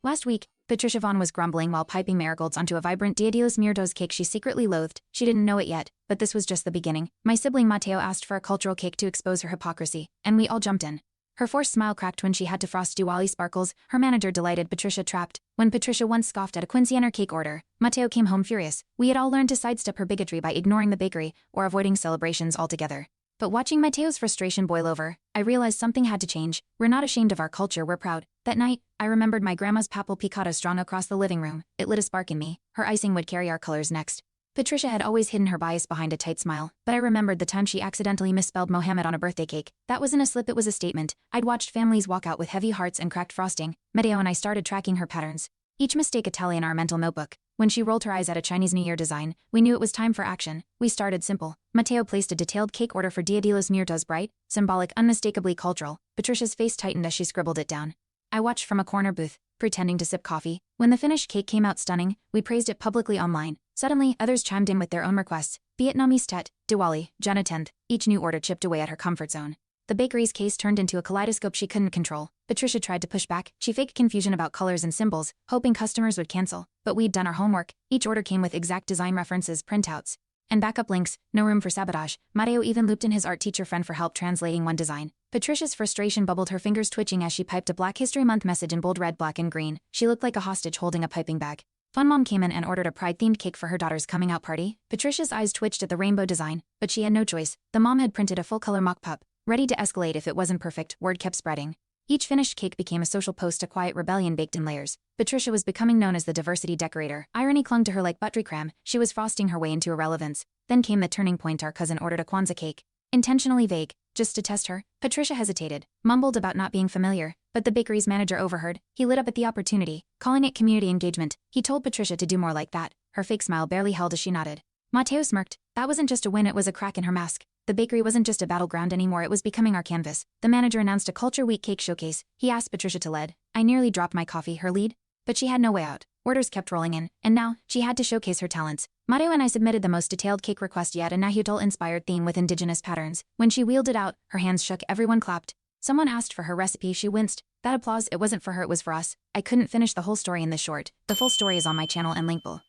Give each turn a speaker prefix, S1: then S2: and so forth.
S1: Last week, Patricia Vaughn was grumbling while piping marigolds onto a vibrant Dia de los Muertos cake she secretly loathed. She didn't know it yet, but this was just the beginning. My sibling Mateo asked for a cultural cake to expose her hypocrisy, and we all jumped in. Her forced smile cracked when she had to frost Diwali sparkles, her manager delighted, Patricia trapped. When Patricia once scoffed at a quinceañera cake order, Mateo came home furious. We had all learned to sidestep her bigotry by ignoring the bakery or avoiding celebrations altogether. But watching Mateo's frustration boil over, I realized something had to change. We're not ashamed of our culture, we're proud. That night, I remembered my grandma's papel picado strung across the living room. It lit a spark in me. Her icing would carry our colors next. Patricia had always hidden her bias behind a tight smile, but I remembered the time she accidentally misspelled Mohammed on a birthday cake. That wasn't a slip, it was a statement. I'd watched families walk out with heavy hearts and cracked frosting. Mateo and I started tracking her patterns. Each mistake a tally in our mental notebook. When she rolled her eyes at a Chinese New Year design, we knew it was time for action. We started simple. Mateo placed a detailed cake order for Dia de los Muertos, bright, symbolic, unmistakably cultural. Patricia's face tightened as she scribbled it down. I watched from a corner booth, pretending to sip coffee. When the finished cake came out stunning, we praised it publicly online. Suddenly, others chimed in with their own requests. Vietnamese Tet, Diwali, Jana 10th. Each new order chipped away at her comfort zone. The bakery's case turned into a kaleidoscope she couldn't control. Patricia tried to push back. She faked confusion about colors and symbols, hoping customers would cancel. But we'd done our homework. Each order came with exact design references, printouts, and backup links. No room for sabotage. Mateo even looped in his art teacher friend for help translating one design. Patricia's frustration bubbled, her fingers twitching as she piped a Black History Month message in bold red, black, and green. She looked like a hostage holding a piping bag. Fun Mom came in and ordered a pride-themed cake for her daughter's coming-out party. Patricia's eyes twitched at the rainbow design, but she had no choice. The mom had printed a full-color mock pup, ready to escalate if it wasn't perfect. Word kept spreading. Each finished cake became a social post, a quiet rebellion baked in layers. Patricia was becoming known as the diversity decorator. Irony clung to her like buttery cram. She was frosting her way into irrelevance. Then came the turning point. Our cousin ordered a Kwanzaa cake. Intentionally vague, just to test her. Patricia hesitated, mumbled about not being familiar, but the bakery's manager overheard. He lit up at the opportunity, calling it community engagement. He told Patricia to do more like that. Her fake smile barely held as she nodded. Mateo smirked. That wasn't just a win, it was a crack in her mask. The bakery wasn't just a battleground anymore, it was becoming our canvas. The manager announced a Culture Week cake showcase. He asked Patricia to lead. I nearly dropped my coffee, her lead. But she had no way out. Orders kept rolling in, and now, she had to showcase her talents. Mateo and I submitted the most detailed cake request yet, a Nahuatl-inspired theme with indigenous patterns. When she wheeled it out, her hands shook, everyone clapped. Someone asked for her recipe, she winced. That applause, it wasn't for her, it was for us. I couldn't finish the whole story in this short. The full story is on my channel and link below.